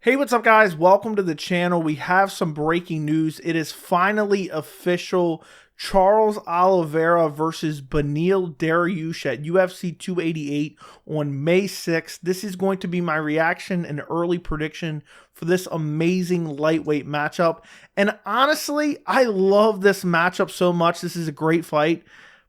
Hey, what's up, guys? Welcome to the channel. We have some breaking news. It is finally official. Charles Oliveira versus Beniel Dariush at UFC 288 on May 6th. This is going to be my reaction and early prediction for this amazing lightweight matchup. And honestly, I love this matchup so much. This is a great fight,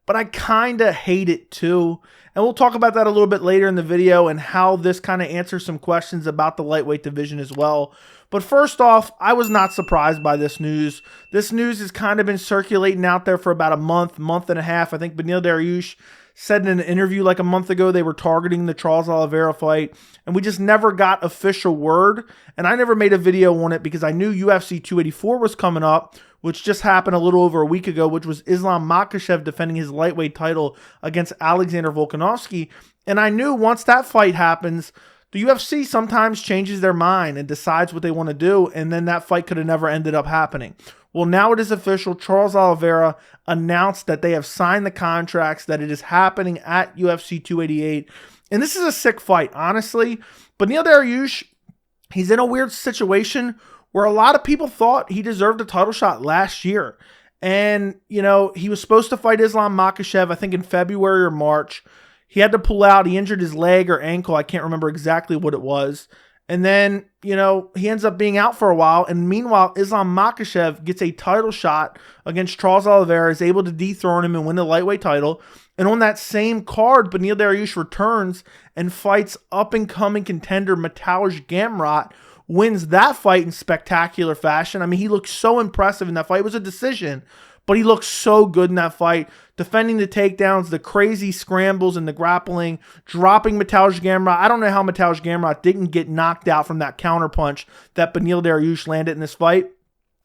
but I kind of hate it too. And we'll talk about that a little bit later in the video and how this kind of answers some questions about the lightweight division as well. But first off, I was not surprised by this news. This news has kind of been circulating out there for about a month and a half. I think Beniel Dariush said in an interview like a month ago they were targeting the Charles Oliveira fight, and we just never got official word. And I never made a video on it because I knew UFC 284 was coming up, which just happened a little over a week ago, which was Islam Makhachev defending his lightweight title against Alexander Volkanovski. And I knew once that fight happens, the UFC sometimes changes their mind and decides what they want to do, and then that fight could have never ended up happening. Well, now it is official. Charles Oliveira announced that they have signed the contracts, that it is happening at UFC 288. And this is a sick fight, honestly. Beniel Dariush, he's in a weird situation where a lot of people thought he deserved a title shot last year. And, you know, he was supposed to fight Islam Makhachev, I think in February or March. He had to pull out. He injured his leg or ankle. I can't remember exactly what it was. And then, you know, he ends up being out for a while. And meanwhile, Islam Makhachev gets a title shot against Charles Oliveira, is able to dethrone him and win the lightweight title. And on that same card, Beniel Dariush returns and fights up-and-coming contender Mateusz Gamrot, wins that fight in spectacular fashion. I mean, he looked so impressive in that fight. It was a decision, but he looked so good in that fight, defending the takedowns, the crazy scrambles and the grappling, dropping Mateusz Gamrot. I don't know how Mateusz Gamrot didn't get knocked out from that counterpunch that Beniel Dariush landed in this fight.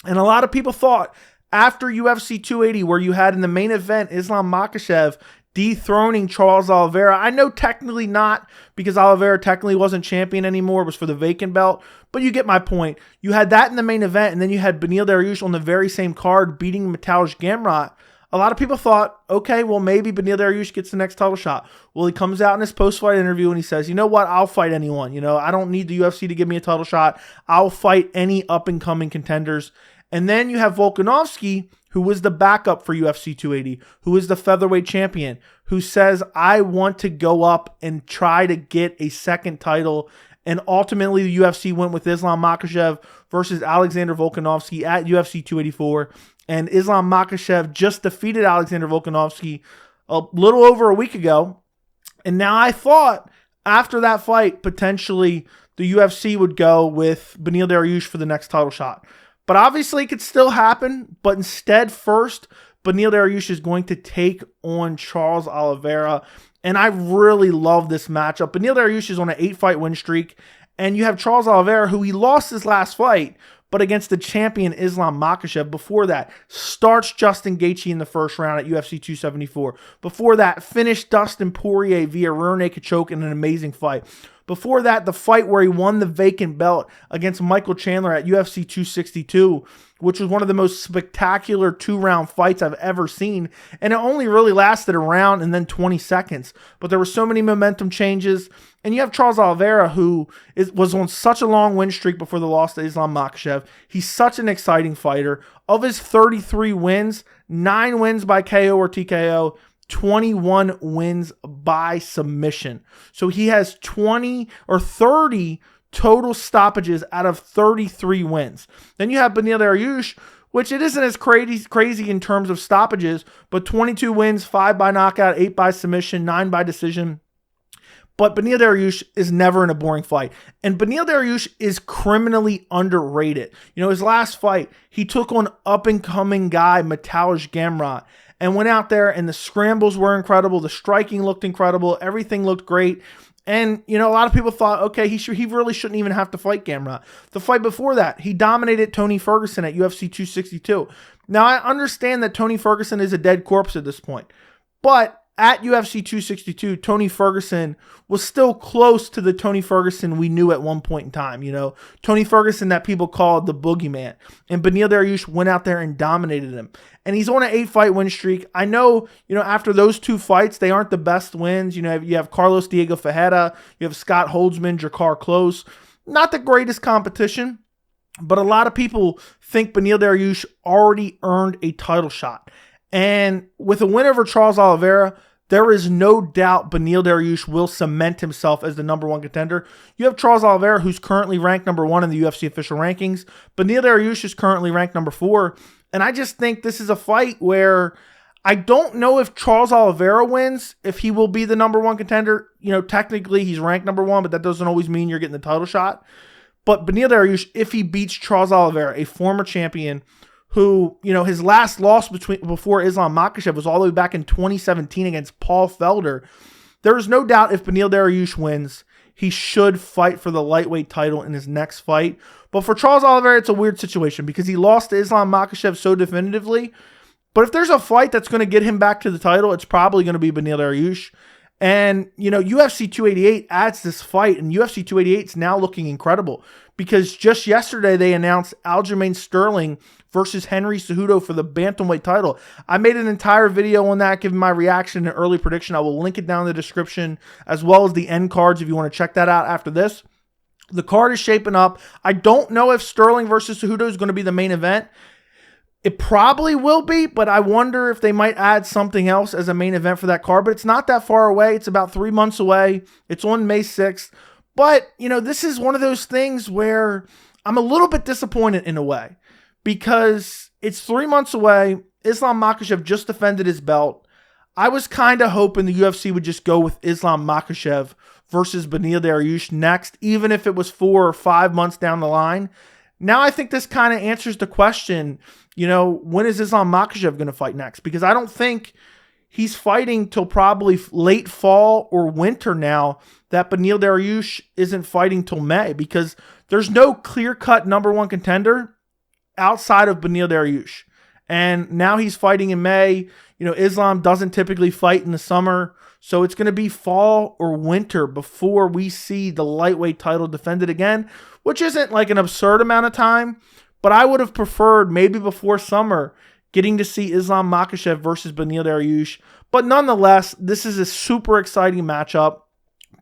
And a lot of people thought after UFC 280, where you had in the main event Islam Makhachev dethroning Charles Oliveira. I know technically not, because Oliveira technically wasn't champion anymore. It was for the vacant belt. But you get my point. You had that in the main event, and then you had Beniel Dariush on the very same card beating Mateusz Gamrot. A lot of people thought, okay, well, maybe Beniel Dariush gets the next title shot. Well, he comes out in his post-fight interview and he says, you know what, I'll fight anyone. You know, I don't need the UFC to give me a title shot. I'll fight any up-and-coming contenders. And then you have Volkanovski, who was the backup for UFC 280, who is the featherweight champion, who says, I want to go up and try to get a second title. And ultimately, the UFC went with Islam Makhachev versus Alexander Volkanovski at UFC 284. And Islam Makhachev just defeated Alexander Volkanovski a little over a week ago. And now I thought after that fight, potentially the UFC would go with Beniel Dariush for the next title shot. But obviously, it could still happen. But instead, first, Beniel Dariush is going to take on Charles Oliveira. And I really love this matchup. Beniel Dariush is on an 8-fight win streak. And you have Charles Oliveira, who he lost his last fight, but against the champion Islam Makhachev. Before that, starts Justin Gaethje in the first round at UFC 274. Before that, finished Dustin Poirier via rear naked choke in an amazing fight. Before that, the fight where he won the vacant belt against Michael Chandler at UFC 262, which was one of the most spectacular 2-round fights I've ever seen. And it only really lasted a round and then 20 seconds. But there were so many momentum changes. And you have Charles Oliveira, who was on such a long win streak before the loss to Islam Makhachev. He's such an exciting fighter. Of his 33 wins, 9 wins by KO or TKO, 21 wins by submission. So he has 20 or 30 total stoppages out of 33 wins. Then you have Beniel Dariush, which it isn't as crazy in terms of stoppages, but 22 wins, 5 by knockout, 8 by submission, 9 by decision. But Beniel Dariush is never in a boring fight. And Beniel Dariush is criminally underrated. You know, his last fight, he took on up-and-coming guy Mateusz Gamrot and went out there, and the scrambles were incredible. The striking looked incredible. Everything looked great. And, you know, a lot of people thought, okay, he really shouldn't even have to fight Gamrot. The fight before that, he dominated Tony Ferguson at UFC 262. Now, I understand that Tony Ferguson is a dead corpse at this point. But at UFC 262, Tony Ferguson was still close to the Tony Ferguson we knew at one point in time. You know, Tony Ferguson that people called the boogeyman. And Beniel Dariush went out there and dominated him. And he's on an 8-fight win streak. I know, you know, after those 2 fights, they aren't the best wins. You know, you have Carlos Diego Ferreira, you have Scott Holtzman, Jakar Close. not the greatest competition, but a lot of people think Beniel Dariush already earned a title shot. And with a win over Charles Oliveira, there is no doubt Beniel Dariush will cement himself as the #1 contender. You have Charles Oliveira, who's currently ranked #1 in the UFC official rankings. Beniel Dariush is currently ranked #4. And I just think this is a fight where I don't know if Charles Oliveira wins, if he will be the #1 contender. You know, technically he's ranked #1, but that doesn't always mean you're getting the title shot. But Beniel Dariush, if he beats Charles Oliveira, a former champion who, you know, his last loss before Islam Makhachev was all the way back in 2017 against Paul Felder. There is no doubt if Beniel Dariush wins, he should fight for the lightweight title in his next fight. But for Charles Oliveira, it's a weird situation because he lost to Islam Makhachev so definitively. But if there's a fight that's going to get him back to the title, it's probably going to be Beniel Dariush. And, you know, UFC 288 adds this fight, and UFC 288 is now looking incredible because just yesterday they announced Aljamain Sterling versus Henry Cejudo for the bantamweight title. I made an entire video on that, giving my reaction and early prediction. I will link it down in the description, as well as the end cards if you want to check that out after this. The card is shaping up. I don't know if Sterling versus Cejudo is going to be the main event. It probably will be, but I wonder if they might add something else as a main event for that card. But it's not that far away. It's about 3 months away. It's on May 6th. But, you know, this is one of those things where I'm a little bit disappointed in a way because it's 3 months away. Islam Makhachev just defended his belt. I was kind of hoping the UFC would just go with Islam Makhachev versus Beniel Dariush next, even if it was 4 or 5 months down the line. Now I think this kind of answers the question, you know, when is Islam Makhachev going to fight next? Because I don't think he's fighting till probably late fall or winter now that Beniel Dariush isn't fighting till May because there's no clear-cut #1 contender outside of Beniel Dariush. And now he's fighting in May. You know, Islam doesn't typically fight in the summer. So it's going to be fall or winter before we see the lightweight title defended again, which isn't like an absurd amount of time. But I would have preferred maybe before summer getting to see Islam Makhachev versus Beniel Dariush. But nonetheless, this is a super exciting matchup.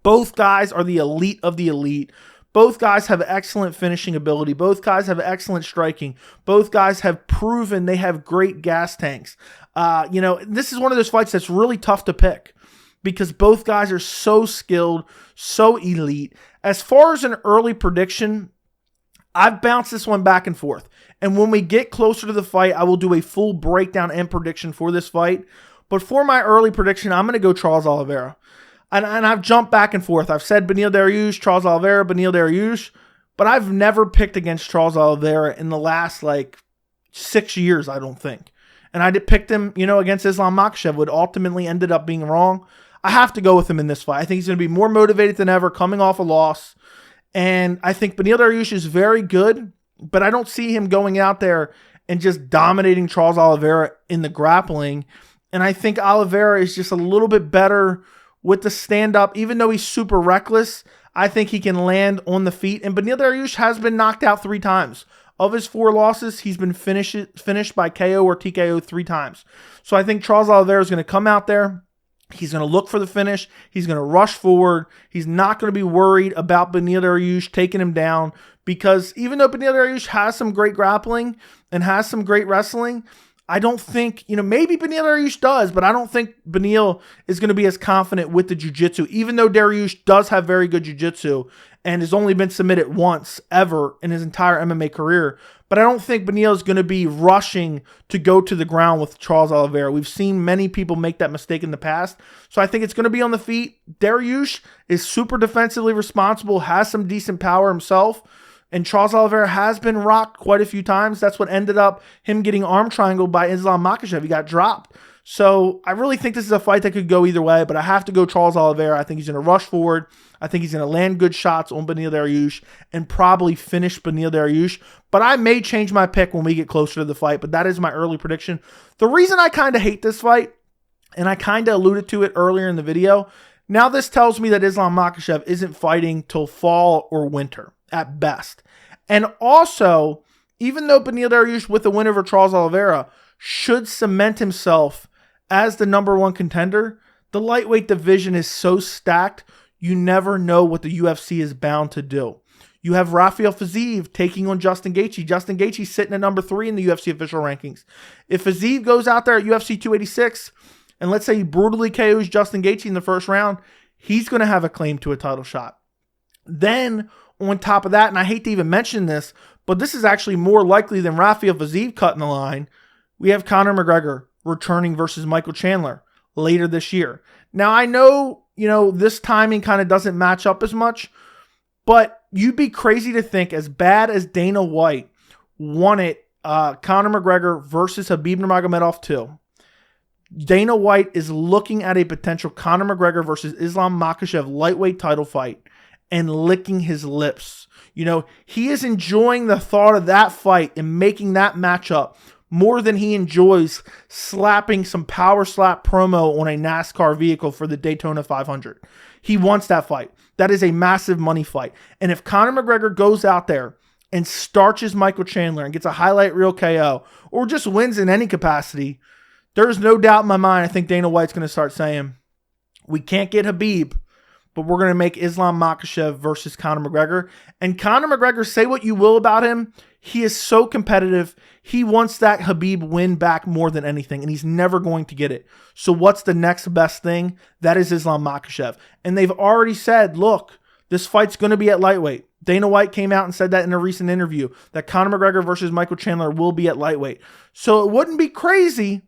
Both guys are the elite of the elite. Both guys have excellent finishing ability. Both guys have excellent striking. Both guys have proven they have great gas tanks. You know, this is one of those fights that's really tough to pick because both guys are so skilled, so elite. As far as an early prediction, I've bounced this one back and forth. And when we get closer to the fight, I will do a full breakdown and prediction for this fight. But for my early prediction, I'm going to go Charles Oliveira. And I've jumped back and forth. I've said Beniel Dariush, Charles Oliveira, Beniel Dariush. But I've never picked against Charles Oliveira in the last, 6 years, I don't think. And I picked him, you know, against Islam Makhachev, would ultimately ended up being wrong. I have to go with him in this fight. I think he's going to be more motivated than ever, coming off a loss. And I think Beniel Dariush is very good, but I don't see him going out there and just dominating Charles Oliveira in the grappling. And I think Oliveira is just a little bit better with the stand-up. Even though he's super reckless, I think he can land on the feet. And Beniel Dariush has been knocked out 3 times. Of his 4 losses, he's been finished by KO or TKO 3 times. So I think Charles Oliveira is going to come out there. He's going to look for the finish. He's going to rush forward. He's not going to be worried about Beniel Dariush taking him down because even though Beniel Dariush has some great grappling and has some great wrestling, I don't think, you know, maybe Beniel Dariush does, but I don't think Beniel is going to be as confident with the jiu-jitsu, even though Dariush does have very good jiu-jitsu and has only been submitted once ever in his entire MMA career. But I don't think Beniel is going to be rushing to go to the ground with Charles Oliveira. We've seen many people make that mistake in the past. So I think it's going to be on the feet. Dariush is super defensively responsible, has some decent power himself. And Charles Oliveira has been rocked quite a few times. That's what ended up him getting arm triangled by Islam Makhachev. He got dropped. So I really think this is a fight that could go either way, but I have to go Charles Oliveira. I think he's going to rush forward. I think he's going to land good shots on Beniel Dariush and probably finish Beniel Dariush. But I may change my pick when we get closer to the fight, but that is my early prediction. The reason I kind of hate this fight, and I kind of alluded to it earlier in the video, now this tells me that Islam Makhachev isn't fighting till fall or winter at best. And also, even though Beniel Dariush with the win over Charles Oliveira should cement himself as the #1 contender, the lightweight division is so stacked, you never know what the UFC is bound to do. You have Rafael Fiziev taking on Justin Gaethje. Justin Gaethje's sitting at number 3 in the UFC official rankings. If Fiziev goes out there at UFC 286, and let's say he brutally KOs Justin Gaethje in the first round, he's going to have a claim to a title shot. Then, on top of that, and I hate to even mention this, but this is actually more likely than Rafael Fiziev cutting the line, we have Conor McGregor returning versus Michael Chandler later this year. Now, I know, this timing kind of doesn't match up as much, but you'd be crazy to think, as bad as Dana White wanted Conor McGregor versus Khabib Nurmagomedov 2, Dana White is looking at a potential Conor McGregor versus Islam Makhachev lightweight title fight and licking his lips. He is enjoying the thought of that fight and making that matchup more than he enjoys slapping some power slap promo on a NASCAR vehicle for the Daytona 500. He wants that fight. That is a massive money fight. And if Conor McGregor goes out there and starches Michael Chandler and gets a highlight reel KO, or just wins in any capacity, there's no doubt in my mind, I think Dana White's going to start saying, we can't get Khabib, but we're going to make Islam Makhachev versus Conor McGregor. And Conor McGregor, say what you will about him, he is so competitive. He wants that Khabib win back more than anything, and he's never going to get it. So what's the next best thing? That is Islam Makhachev. And they've already said, look, this fight's going to be at lightweight. Dana White came out and said that in a recent interview, that Conor McGregor versus Michael Chandler will be at lightweight. So it wouldn't be crazy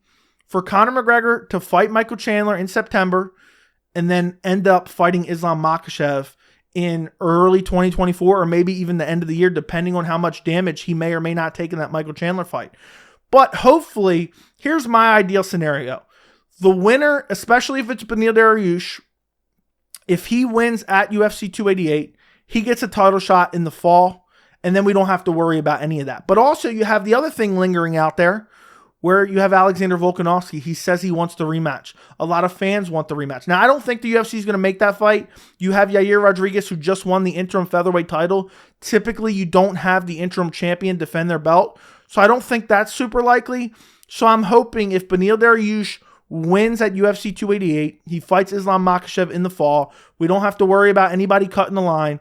for Conor McGregor to fight Michael Chandler in September and then end up fighting Islam Makhachev in early 2024, or maybe even the end of the year, depending on how much damage he may or may not take in that Michael Chandler fight. But hopefully, here's my ideal scenario. The winner, especially if it's Beniel Dariush, if he wins at UFC 288, he gets a title shot in the fall, and then we don't have to worry about any of that. But also, you have the other thing lingering out there, where you have Alexander Volkanovski. He says he wants the rematch. A lot of fans want the rematch. Now, I don't think the UFC is going to make that fight. You have Yair Rodriguez, who just won the interim featherweight title. Typically, you don't have the interim champion defend their belt. So I don't think that's super likely. So I'm hoping if Beniel Dariush wins at UFC 288, he fights Islam Makhachev in the fall. We don't have to worry about anybody cutting the line.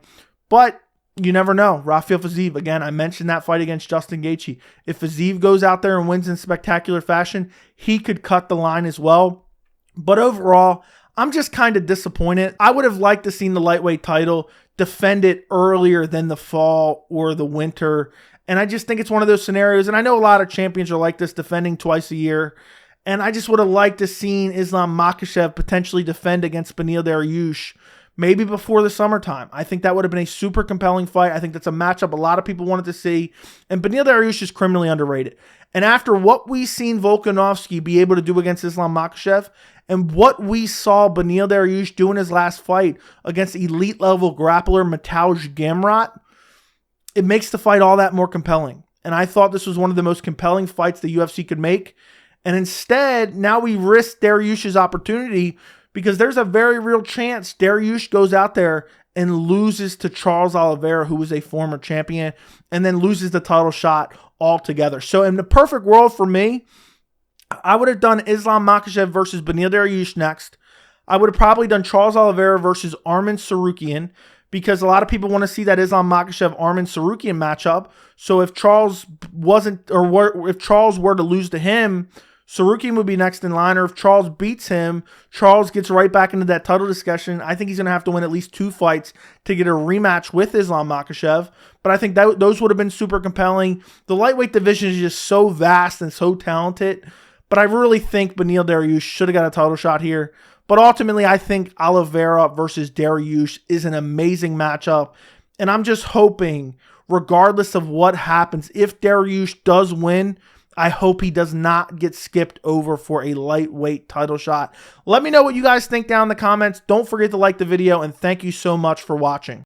But you never know. Rafael Fiziev, again, I mentioned that fight against Justin Gaethje. If Fiziev goes out there and wins in spectacular fashion, he could cut the line as well. But overall, I'm just kind of disappointed. I would have liked to see the lightweight title defended earlier than the fall or the winter. And I just think it's one of those scenarios. And I know a lot of champions are like this, defending twice a year. And I just would have liked to see Islam Makhachev potentially defend against Beniel Dariush maybe before the summertime. I think that would have been a super compelling fight. I think that's a matchup a lot of people wanted to see. And Beniel Dariush is criminally underrated. And after what we've seen Volkanovski be able to do against Islam Makhachev, and what we saw Beniel Dariush do in his last fight against elite-level grappler Mateusz Gamrot, it makes the fight all that more compelling. And I thought this was one of the most compelling fights the UFC could make. And instead, now we risk Dariush's opportunity, because there's a very real chance Dariush goes out there and loses to Charles Oliveira, who was a former champion, and then loses the title shot altogether. So in the perfect world for me, I would have done Islam Makhachev versus Beniel Dariush next. I would have probably done Charles Oliveira versus Arman Tsarukyan, because a lot of people want to see that Islam Makhachev-Arman Tsarukyan matchup. So if Charles if Charles were to lose to him, Tsarukyan would be next in line, or if Charles beats him, Charles gets right back into that title discussion. I think he's going to have to win at least 2 fights to get a rematch with Islam Makhachev, but I think those would have been super compelling. The lightweight division is just so vast and so talented, but I really think Beniel Dariush should have got a title shot here. But ultimately, I think Oliveira versus Dariush is an amazing matchup, and I'm just hoping, regardless of what happens, if Dariush does win, I hope he does not get skipped over for a lightweight title shot. Let me know what you guys think down in the comments. Don't forget to like the video, and thank you so much for watching.